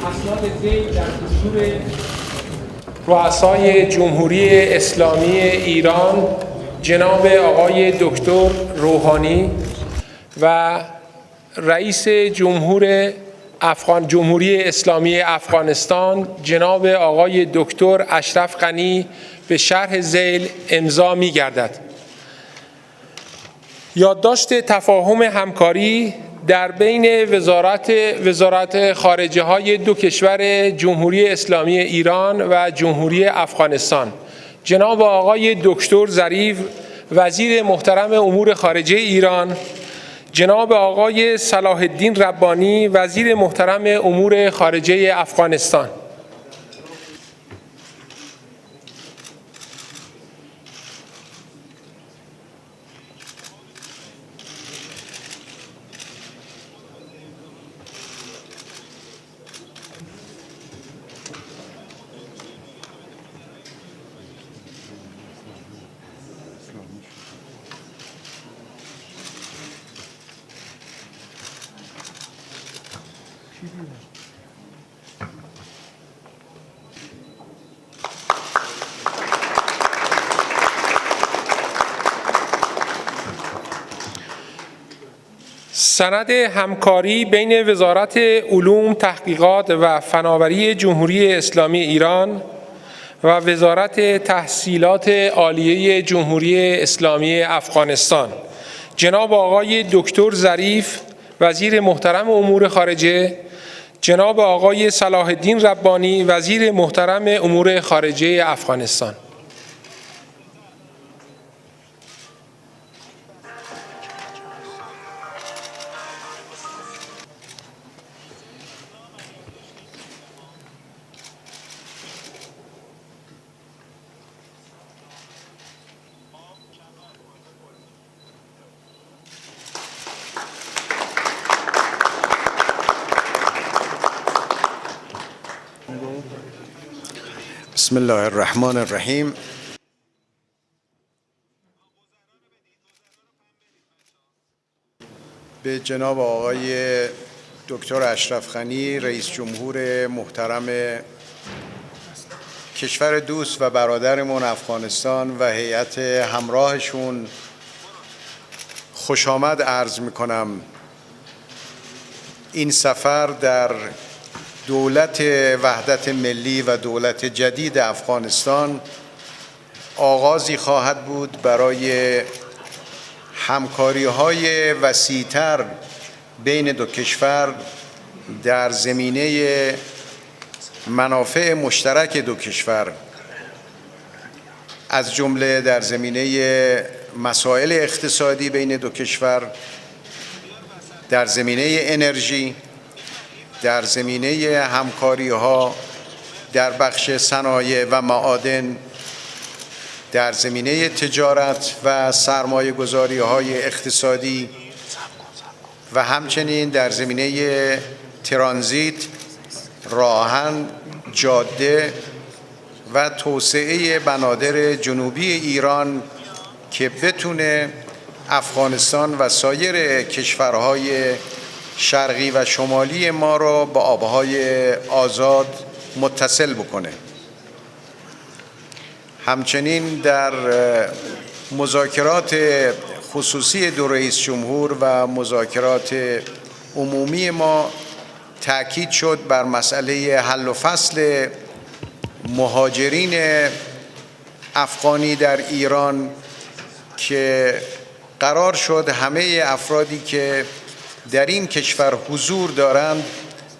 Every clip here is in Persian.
اسناد ذیل در دستور رؤسای جمهوری اسلامی ایران جناب آقای دکتر روحانی و رئیس جمهوری اسلامی افغانستان جناب آقای دکتر اشرف غنی به شرح ذیل امضا می‌گردد. یادداشت تفاهم همکاری در بین وزارت خارجه های دو کشور جمهوری اسلامی ایران و جمهوری افغانستان، جناب آقای دکتر ظریف وزیر محترم امور خارجه ایران، جناب آقای صلاح الدین ربانی وزیر محترم امور خارجه افغانستان. سند همکاری بین وزارت علوم، تحقیقات و فناوری جمهوری اسلامی ایران و وزارت تحصیلات عالیه جمهوری اسلامی افغانستان، جناب آقای دکتر ظریف وزیر محترم امور خارجه، جناب آقای صلاح الدین ربانی وزیر محترم امور خارجه افغانستان. بسم الله الرحمن الرحیم. به جناب آقای دکتر اشرف غنی رئیس جمهور محترم کشور دوست و برادرمون افغانستان و هیئت همراهشون خوش آمد عرض میکنم. این سفر در دولت وحدت ملی و دولت جدید افغانستان آغازی خواهد بود برای همکاری‌های وسیع‌تر بین دو کشور در زمینه منافع مشترک دو کشور، از جمله در زمینه مسائل اقتصادی بین دو کشور، در زمینه انرژی، در زمینه همکاری‌ها در بخش صنایع و معادن، در زمینه تجارت و سرمایه‌گذاری‌های اقتصادی و همچنین در زمینه ترانزیت، راهن، جاده و توسعه بنادر جنوبی ایران که بتونه افغانستان و سایر کشورهای شرقی و شمالی ما را با آبهای آزاد متصل بکنه. همچنین در مذاکرات خصوصی دو رئیس جمهور و مذاکرات عمومی ما تأکید شد بر مسئله حل و فصل مهاجرین افغانی در ایران که قرار شد همه افرادی که در این کشور حضور دارند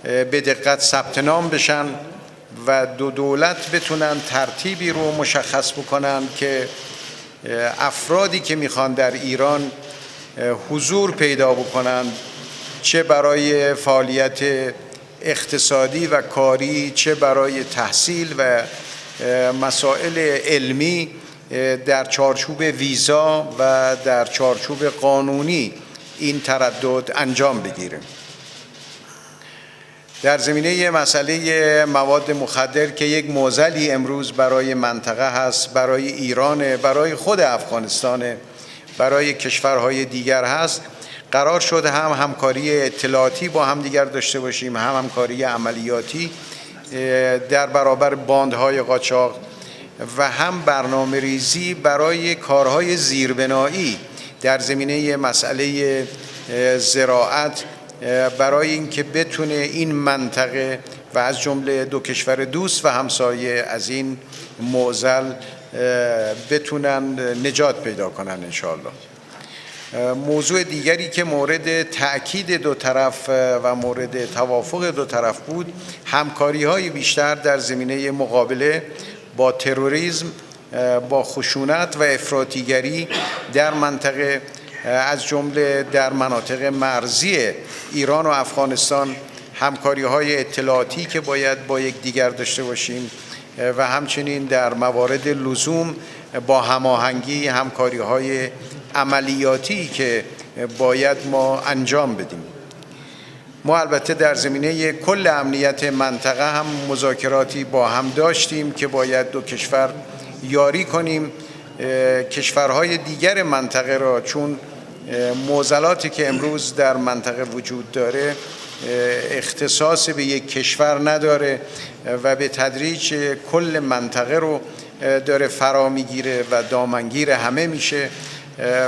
به دقت ثبت نام بشن و دو دولت بتونن ترتیبی رو مشخص بکنن که افرادی که میخوان در ایران حضور پیدا بکنن، چه برای فعالیت اقتصادی و کاری، چه برای تحصیل و مسائل علمی، در چارچوب ویزا و در چارچوب قانونی این تردد انجام بگیره. در زمینه مسئله مواد مخدر که یک معضلی امروز برای منطقه هست، برای ایران، برای خود افغانستان برای کشورهای دیگر هست. قرار شد هم همکاری اطلاعاتی با هم دیگر داشته باشیم، هم همکاری عملیاتی در برابر باندهای قاچاق و هم برنامه ریزی برای کارهای زیربنایی در زمینه مسئله زراعت، برای اینکه بتونه این منطقه و از جمله دو کشور دوست و همسایه از این معضل بتونن نجات پیدا کنن انشاءالله. موضوع دیگری که مورد تأکید دو طرف و مورد توافق دو طرف بود، همکاری های بیشتر در زمینه مقابله با تروریسم، با خشونت و افراطیگری در منطقه، از جمله در مناطق مرزی ایران و افغانستان، همکاری های اطلاعاتی که باید با یکدیگر داشته باشیم و همچنین در موارد لزوم با هماهنگی همکاری های عملیاتی که باید ما انجام بدیم. ما البته در زمینه کل امنیت منطقه هم مذاکراتی با هم داشتیم که باید دو کشور یاری کنیم کشورهای دیگر منطقه را، چون معضلاتی که امروز در منطقه وجود داره اختصاص به یک کشور نداره و به تدریج کل منطقه رو داره فرا میگیره و دامنگیر همه میشه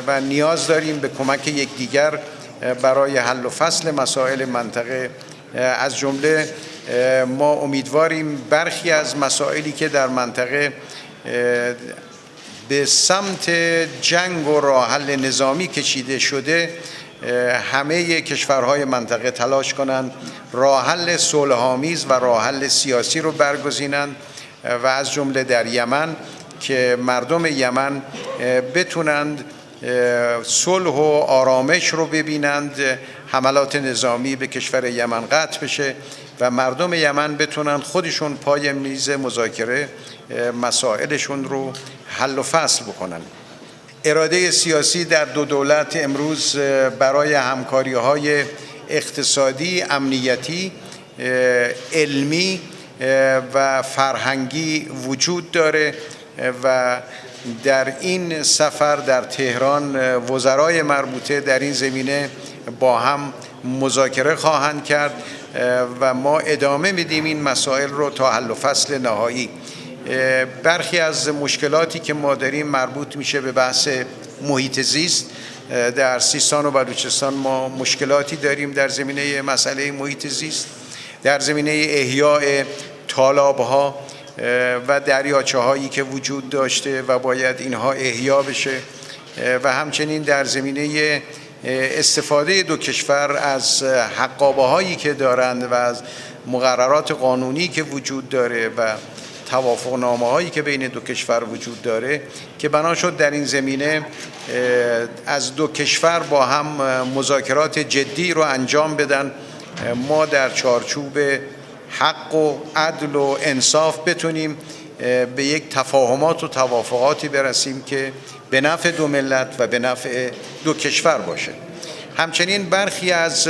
و نیاز داریم به کمک یکدیگر برای حل و فصل مسائل منطقه. از جمله ما امیدواریم برخی از مسائلی که در منطقه به سمت جنگ و راه حل نظامی کشیده شده، همه کشورهای منطقه تلاش کنند راه حل صلح‌آمیز و راه حل سیاسی رو برگزینند و از جمله در یمن که مردم یمن بتونند صلح و آرامش رو ببینند، حملات نظامی به کشور یمن قطع بشه و مردم یمن بتونن خودشون پای میز مذاکره مسائلشون رو حل و فصل بکنن. اراده سیاسی در دو دولت امروز برای همکاری‌های اقتصادی، امنیتی، علمی و فرهنگی وجود داره و در این سفر در تهران وزرای مربوطه در این زمینه با هم مذاکره خواهند کرد و ما ادامه میدیم این مسائل رو تا حل و فصل نهایی. برخی از مشکلاتی که ما داریم مربوط میشه به بحث محیط زیست. در سیستان و بلوچستان ما مشکلاتی داریم در زمینه مسئله محیط زیست، در زمینه احیاء تالاب‌ها و دریاچه هایی که وجود داشته و باید اینها احیا بشه و همچنین در زمینه استفاده دو کشور از حقابه هایی که دارند و از مقررات قانونی که وجود داره و توافقنامه هایی که بین دو کشور وجود داره که بنا شد در این زمینه از دو کشور با هم مذاکرات جدی رو انجام بدن، ما در چارچوب حق و عدل و انصاف بتونیم به یک تفاهمات و توافقاتی برسیم که به نفع دو ملت و به نفع دو کشور باشه. همچنین برخی از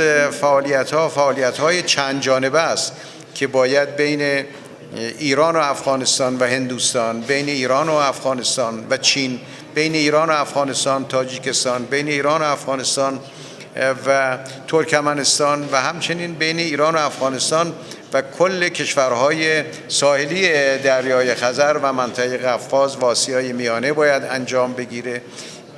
فعالیت‌های چند جانبه است که باید بین ایران و افغانستان و هندوستان، بین ایران و افغانستان و چین، بین ایران و افغانستان، تاجیکستان، بین ایران و افغانستان و ترکمنستان و همچنین بین ایران و افغانستان و کل کشورهای ساحلی دریای خزر و منطقه قفقاز و آسیای میانه باید انجام بگیره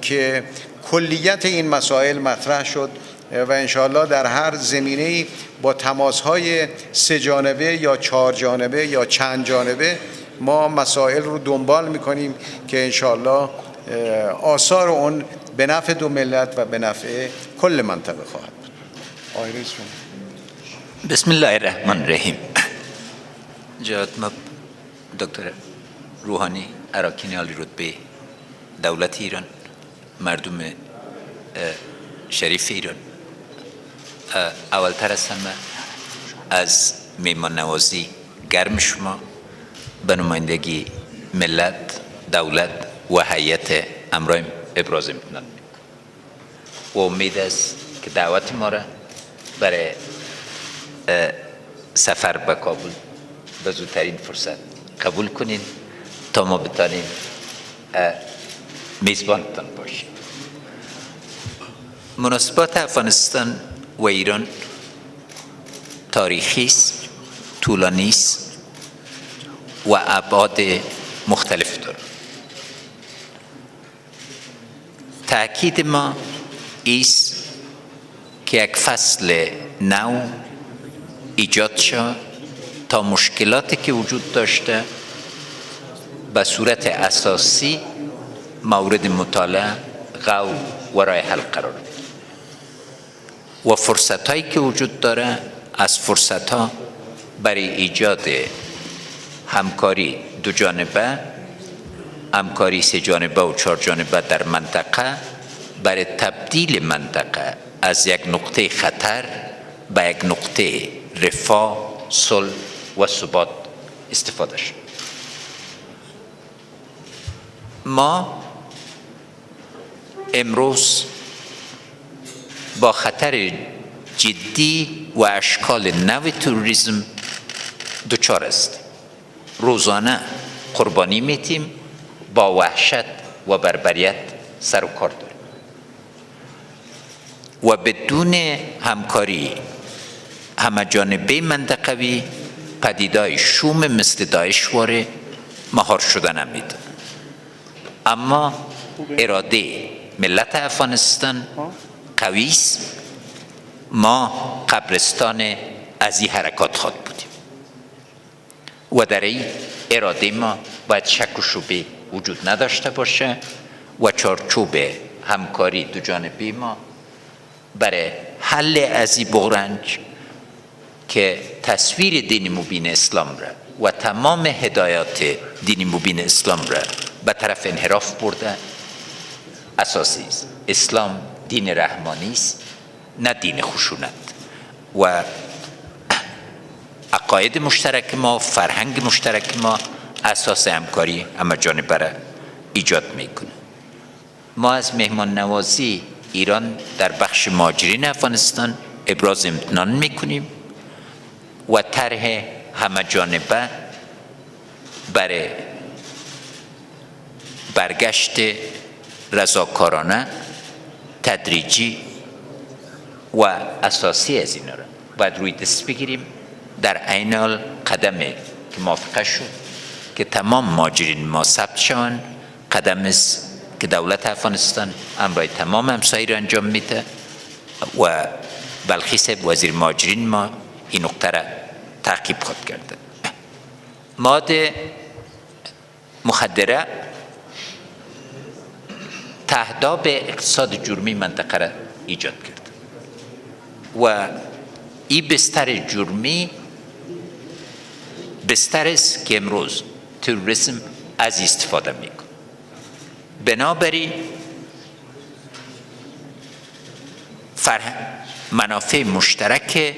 که کلیت این مسائل مطرح شد و انشاءالله در هر زمینه‌ای با تماس‌های سه جانبه یا چهار جانبه یا چند جانبه ما مسائل رو دنبال می‌کنیم که انشاءالله آثار اون به نفع دو ملت و به نفع کل منطقه خواهد بود. بسم الله الرحمن الرحیم. جناب دکتر روحانی، اراکین عالی رتبه دولت ایران، مردم شریف ایران، اولتر از همه از میهمان نوازی گرم شما به نمایندگی ملت، دولت و هیئت امرای ابراز امتنان و امید است که دعوت ما را برای سفر به کابل به زودترین فرصت قبول کنین تا ما بتانیم میزبانتان باشیم. مناسبات افغانستان و ایران تاریخی است، طولانی است و ابعاد مختلف دارد. تأکید ما است که یک فصل نو ایجاد شد تا مشکلاتی که وجود داشته به صورت اساسی مورد مطالعه، غور و راه حل قرار بده و فرصت‌هایی که وجود داره از فرصت‌ها برای ایجاد همکاری دو جانبه، همکاری سه جانبه و چهار جانبه در منطقه برای تبدیل منطقه از یک نقطه خطر به یک نقطه رفاه، صلح و ثبات استفاده شد. ما امروز با خطر جدی و اشکال نو تروریسم دچار است. روزانه قربانی میتیم، با وحشت و بربریت سر و کار داریم و بدون همکاری همه جانبه منطقوی پدیدهای شوم مثل داعش واره مهار شدن نمیده. اما اراده ملت افغانستان قوی است. ما قبرستان از این حرکات خواد بودیم و در این اراده ما باید شک و شبهه وجود نداشته باشه و چارچوب همکاری دو جانبه ما برای حل از این بحران که تصویر دین مبین اسلام را و تمام هدایات دین مبین اسلام را به طرف انحراف برده اساسی است. اسلام دین رحمانی است، نه دین خشونت و عقاید مشترک ما، فرهنگ مشترک ما اساس همکاری همه جانبه را ایجاد میکنه. ما از مهمان نوازی ایران در بخش مهاجرین افغانستان ابراز امتنان میکنیم و طرح همه جانبه برای برگشت رضاکارانه، تدریجی و اساسی از این را باید روی دست بگیریم. در عین حال قدم که موافقه شد که تمام مهاجرین ما ثبت شوند، قدم است که دولت افغانستان امرای تمام همسایه را انجام میده و بلخی صاحب وزیر مهاجرین ما این نقطه را تعقیب خود کرده. مواد مخدره تهداب اقتصاد جرمی منطقه را ایجاد کرد و این بستر جرمی بستر است که امروز تروریسم از استفاده میکنه. بنابراین منافع مشترک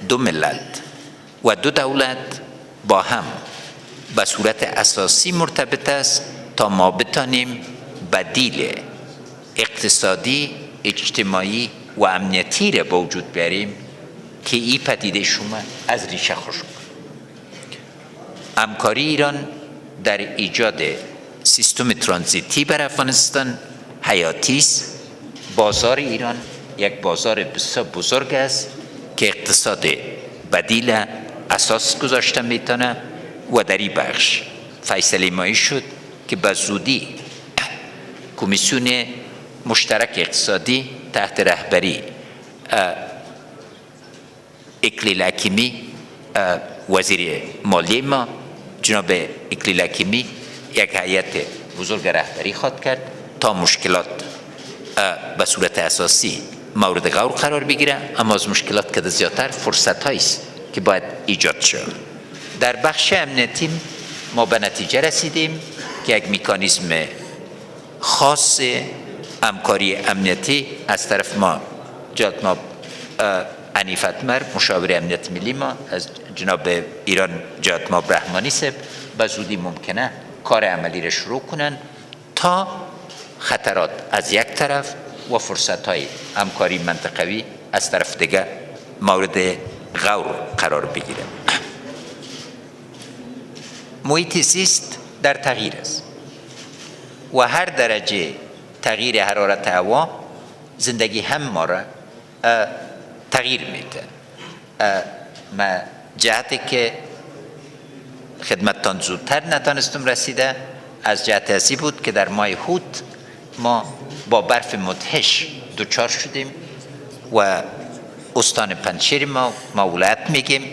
دو ملت و دو دولت با هم به صورت اساسی مرتبط است تا ما بتانیم بدیل اقتصادی، اجتماعی و امنیتی را به وجود بیاریم که این پدیده شما از ریشه خشک کنه. همکاری ایران در ایجاد سیستم ترانزیتی بر افغانستان حیاتی است. بازار ایران یک بازار بسیار بزرگ است که اقتصاد بدیل اساس گذاشته میتونه و در این بخش فیصله مایی شد که به زودی کمیسیون مشترک اقتصادی تحت رهبری اکلیل حکیمی وزیر مالی ما جناب اکلیل حکیمی یک هیئت بزرگ رهبری خواهد کرد تا مشکلات به صورت اساسی مورد غور قرار بگیره. اما از مشکلات که زیادتر فرصت است که باید ایجاد شد. در بخش امنیتی ما به نتیجه رسیدیم که یک مکانیزم خاص همکاری امنیتی از طرف ما جناب حنیف اتمر مشاور امنیت ملی ما از جناب ایران جناب رحمانی صاحب به زودی ممکنه کار عملی را شروع کنند تا خطرات از یک طرف و فرصت‌های همکاری منطقوی از طرف دیگر مورد غور قرار بگیره. محیط زیست در تغییر است و هر درجه تغییر حرارت هوا زندگی هم ما را تغییر میده. ما جهتی که خدمتتان زودتر نتانستم رسیده از جهت ازی بود که در ماه هود ما با برف مدهش دچار شدیم و استان پنجشیر ما ولایت میگیم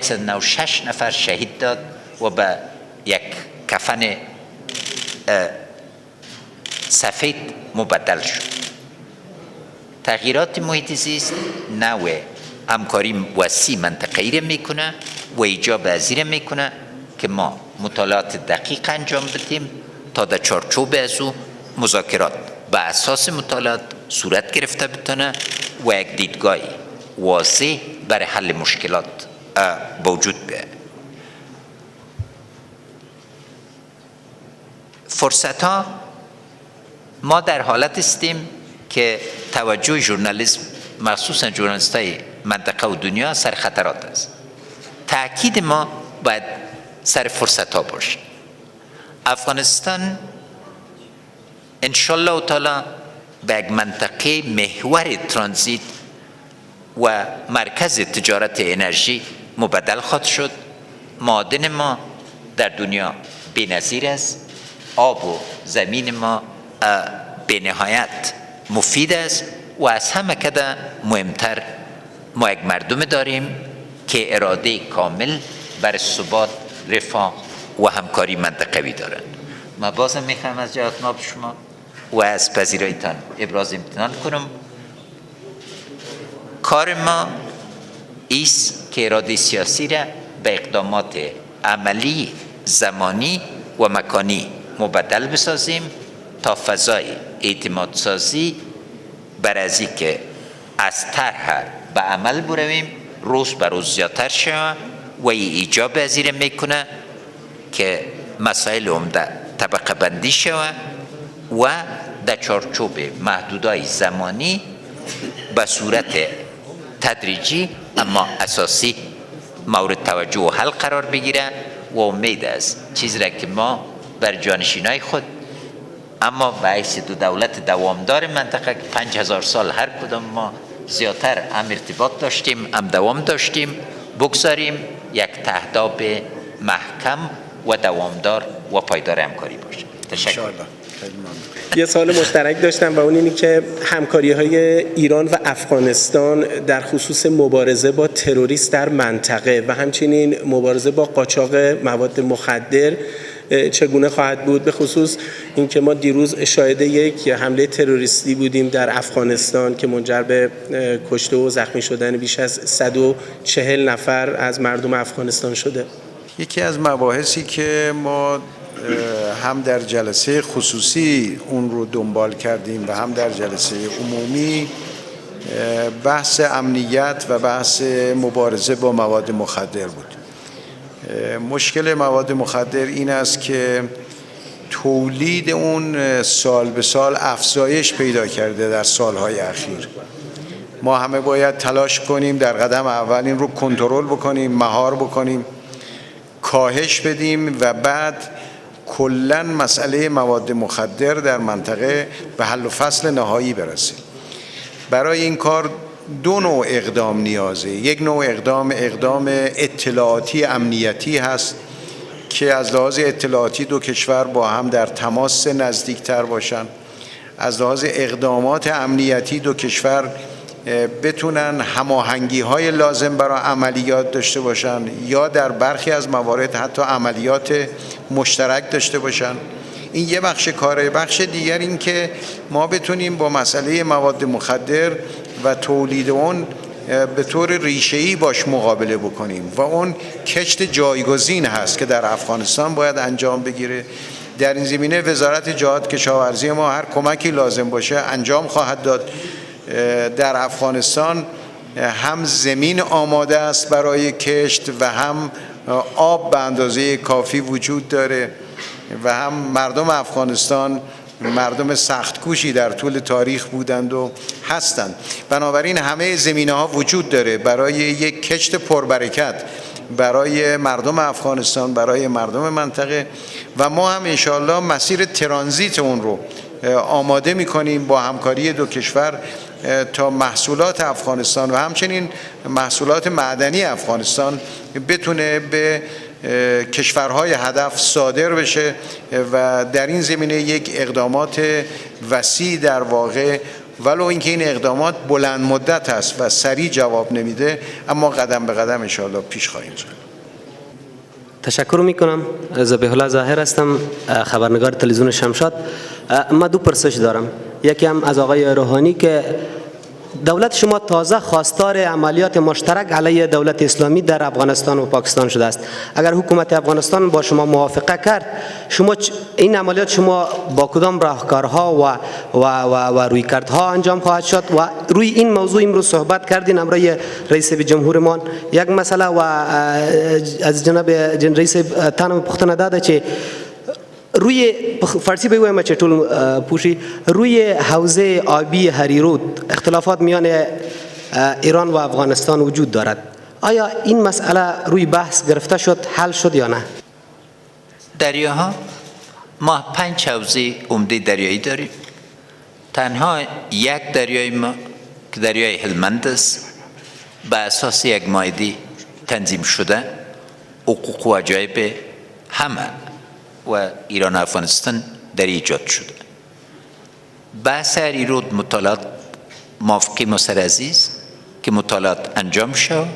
196 نفر شهید داد و به یک کفن سفید مبدل شد. تغییرات محیط زیست نوع همکاری وسیع منطقه‌ای را میکنه و ایجاب پذیر میکنه که ما مطالعات دقیق انجام بدیم تا در چارچوب از او مذاکرات به اساس مطالعات صورت گرفته بتونه و یک دیدگاه واضح برای حل مشکلات به وجود بیاید. فرصت ها ما در حالت استیم که توجه ژورنالیسم مخصوصا ژورنالیست های منطقه و دنیا سر خطرات است. تأکید ما باید سر فرصت ها باشه. افغانستان انشالله تعالی به یک منطقه محور ترانزیت و مرکز تجارت انرژی مبدل خواهد شد. معادن ما در دنیا بی‌نظیر است. آب و زمین ما به نهایت مفید است و از همه کده مهمتر ما یک مردم داریم که اراده کامل بر ثبات، رفاه و همکاری منطقوی دارند. ما بازم میخوام از جناب شما و از پذیراییتان ابراز امتنان کنم. کار ما ایست که اراده سیاسی را به اقدامات عملی، زمانی و مکانی مبدل بسازیم تا فضای اعتماد سازی بر ازی که از طرح به عمل برویم روز به روز زیادتر شود و ایجاب پذیر میکنه که مسائل عمده طبقه بندی شود و در چارچوب محدودهای زمانی به صورت تدریجی اما اساسی مورد توجه و حل قرار بگیره و امید است چیزی را که ما بر جانشینای خود اما به حیث دو دولت دوامدار منطقه که 5000 سال هر کدام ما زیادتر هم ارتباط داشتیم هم دوام داشتیم بگذاریم یک تهداب محکم و دوامدار و پایدار همکاری باشه. تشکر. یه سوال مشترک داشتم و اون اینی که همکاری‌های ایران و افغانستان در خصوص مبارزه با تروریست در منطقه و همچنین مبارزه با قاچاق مواد مخدر چگونه خواهد بود، به خصوص اینکه ما دیروز شاهد یک حمله تروریستی بودیم در افغانستان که منجر به کشته و زخمی شدن بیش از 140 نفر از مردم افغانستان شده. یکی از مباحثی که ما هم در جلسه خصوصی اون رو دنبال کردیم و هم در جلسه عمومی بحث امنیت و بحث مبارزه با مواد مخدر بود. مشکل مواد مخدر این است که تولید اون سال به سال افزایش پیدا کرده در سالهای اخیر. ما همه باید تلاش کنیم در قدم اول این رو کنترل بکنیم، مهار بکنیم، کاهش بدیم و بعد کلاً مسئله مواد مخدر در منطقه به حل و فصل نهایی برسیم. برای این کار دو نوع اقدام نیازه. یک نوع اقدام اطلاعاتی امنیتی هست که از لحاظ اطلاعاتی دو کشور با هم در تماس نزدیکتر باشن. از لحاظ اقدامات امنیتی دو کشور بتونن هماهنگی‌های لازم برای عملیات داشته باشن یا در برخی از موارد حتی عملیات مشترک داشته باشن. این یه بخش کاره. بخش دیگر این که ما بتونیم با مسئله مواد مخدر و تولید اون به طور ریشه‌ای باش مقابله بکنیم و اون کشت جایگزین هست که در افغانستان باید انجام بگیره. در این زمینه وزارت جهاد کشاورزی ما هر کمکی لازم باشه انجام خواهد داد. در افغانستان هم زمین آماده است برای کشت و هم آب به اندازه کافی وجود داره و هم مردم افغانستان مردم سخت‌کوشی در طول تاریخ بودند و هستند. بنابراین همه زمینه‌ها وجود داره برای یک کشت پربرکت برای مردم افغانستان، برای مردم منطقه و ما هم انشاءالله مسیر ترانزیت اون رو آماده می‌کنیم با همکاری دو کشور تا محصولات افغانستان و همچنین محصولات معدنی افغانستان بتونه به کشورهای هدف صادر بشه و در این زمینه یک اقدامات وسیع در واقع، ولو اینکه این اقدامات بلند مدت است و سریع جواب نمیده، اما قدم به قدم ان شاءالله پیش خواهیم رفت. تشکر میکنم. ذبیح الله ظاهر هستم، خبرنگار تلویزیون شمشاد. من دو پرسش دارم. یکی هم از آقای روحانی که دولت شما تازه خواستار عملیات مشترک علیه دولت اسلامی در افغانستان و پاکستان شده است. اگر حکومت افغانستان با شما موافقه کرد، شما این عملیات شما با کدام راهکارها و رویکردها انجام خواهد شد؟ و روی این موضوع امروز صحبت کردین امروز رئیس جمهورمان. یک مسئله و از جناب رئیس تانم پختنه داده که روی فارسی بگویم چطور پوشی روی حوزه آبی هریرود اختلافات میان ایران و افغانستان وجود دارد. آیا این مسئله روی بحث گرفته شد، حل شد یا نه؟ دریاها ما 5 حوزه عمده دریایی داریم. تنها یک دریای ما که دریای هلمند است به اساس یک مائده تنظیم شده، حقوق و وجایب همه و ایران و افغانستان در ایجاد شده. بحث هریرود مطالعات موافقه مصر عزیز که مطالعات انجام شد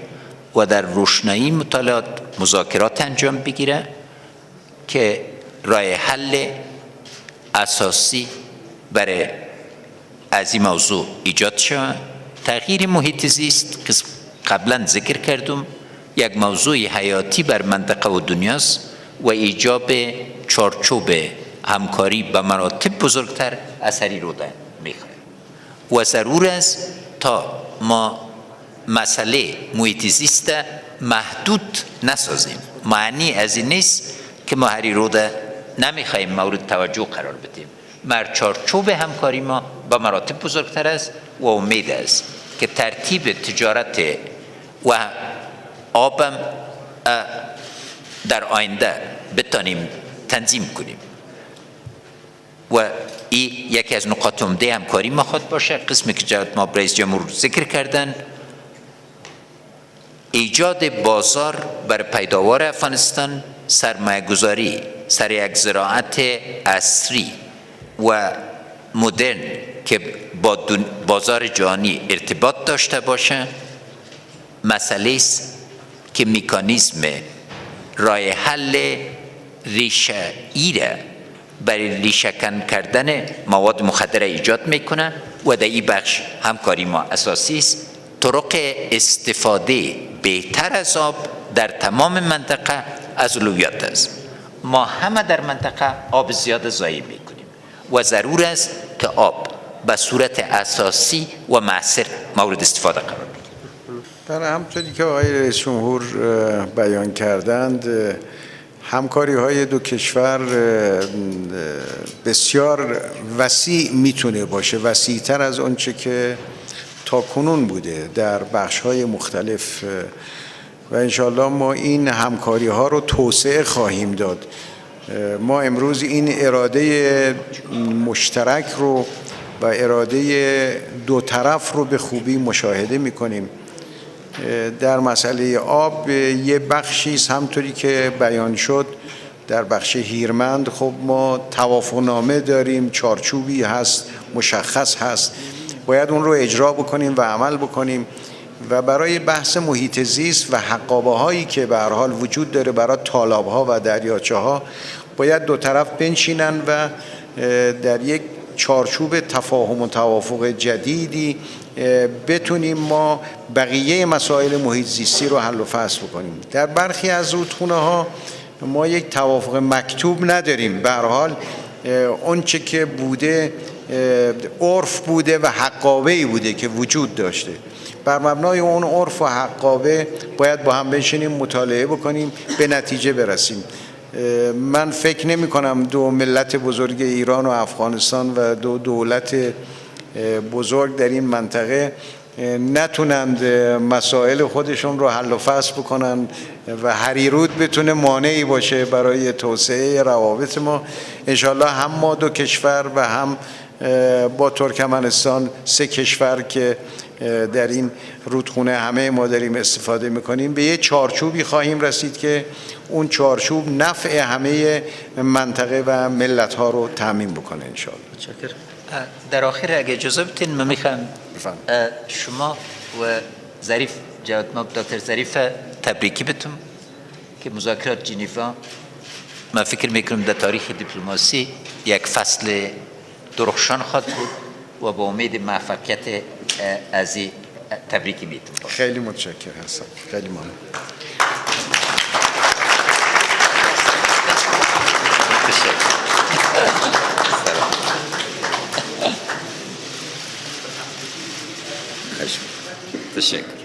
و در روشنایی مطالعات مذاکرات انجام بگیره که راه حل اساسی برای از این موضوع ایجاد شد. تغییر محیط زیست که قبلا ذکر کردم یک موضوع حیاتی بر منطقه و دنیاست و ایجاب چارچوب همکاری به مراتب بزرگتر از هریرود میخواد و ضرور است تا ما مسئله محیط زیست محدود نسازیم. معنی از این نیست که ما هریرود نمیخوایم مورد توجه قرار بدیم. چارچوب همکاری ما به مراتب بزرگتر است و امید است که ترتیب تجارت و آبم در آینده بتانیم تنظیم کنیم و این یکی از نقاط عمده همکاری ما خود باشه. قسمی که جناب ما رئیس جمهور ذکر کردن، ایجاد بازار بر پیداوار افغانستان، سرمایه گذاری سر یک زراعت عصری و مدرن که با بازار جهانی ارتباط داشته باشه، مسئله است که مکانیزم راه حل ریشه ایره برای ریشه کن کردن مواد مخدر ایجاد میکنه و در این بخش همکاری ما اساسی است. طرق استفاده بهتر از آب در تمام منطقه از اولویت است. ما همه در منطقه آب زیاد ضایع میکنیم و ضرور است که آب به صورت اساسی و مؤثر مورد استفاده قرار بگیرد. برای همونطوری که آقای رئیس جمهور بیان کردند، همکاری های دو کشور بسیار وسیع میتونه باشه، وسیعتر از اونچه که تا کنون بوده در بخش های مختلف و انشالله ما این همکاری ها رو توسعه خواهیم داد. ما امروز این اراده مشترک رو و اراده دو طرف رو به خوبی مشاهده میکنیم. در مسئله آب یه بخشی است همطوری که بیان شد، در بخش هیرمند خب ما توافقنامه داریم، چارچوبی هست، مشخص هست، باید اون رو اجرا بکنیم و عمل بکنیم و برای بحث محیط زیست و حقابه هایی که به هر حال وجود داره برای تالاب ها و دریاچه ها باید دو طرف بنشینن و در یک چارچوب تفاهم و توافق جدیدی بتونیم ما بقیه مسائل محیط زیستی رو حل و فصل بکنیم. در برخی از رودخونه ها ما یک توافق مکتوب نداریم، به هر حال اونچه که بوده عرف بوده و حقابه‌ای بوده که وجود داشته. بر مبنای اون عرف و حقابه باید با هم بنشینیم، مطالعه بکنیم، به نتیجه برسیم. من فکر نمی کنم دو ملت بزرگ ایران و افغانستان و دو دولت بزرگ در این منطقه نتونند مسائل خودشون رو حل و فصل بکنن و هریرود بتونه مانعی باشه برای توسعه روابط ما. انشالله هم ما دو کشور و هم با ترکمنستان سه کشور که در این رودخونه همه ما داریم استفاده میکنیم به یه چارچوبی خواهیم رسید که اون چارچوب نفع همه منطقه و ملت ها رو تامین بکنه انشالله. در آخر اگه اجازه بدین من میخوام شما و ظریف جواد دکتر ظریف تبریکی بتون که مذاکرات ژنو من فکر میکنم در تاریخ دیپلماسی یک فصل درخشان خواهد بود و با امید موفقیت از تبریکی میتون. خیلی متشکرم هستم. خیلی ممنون. تشکر.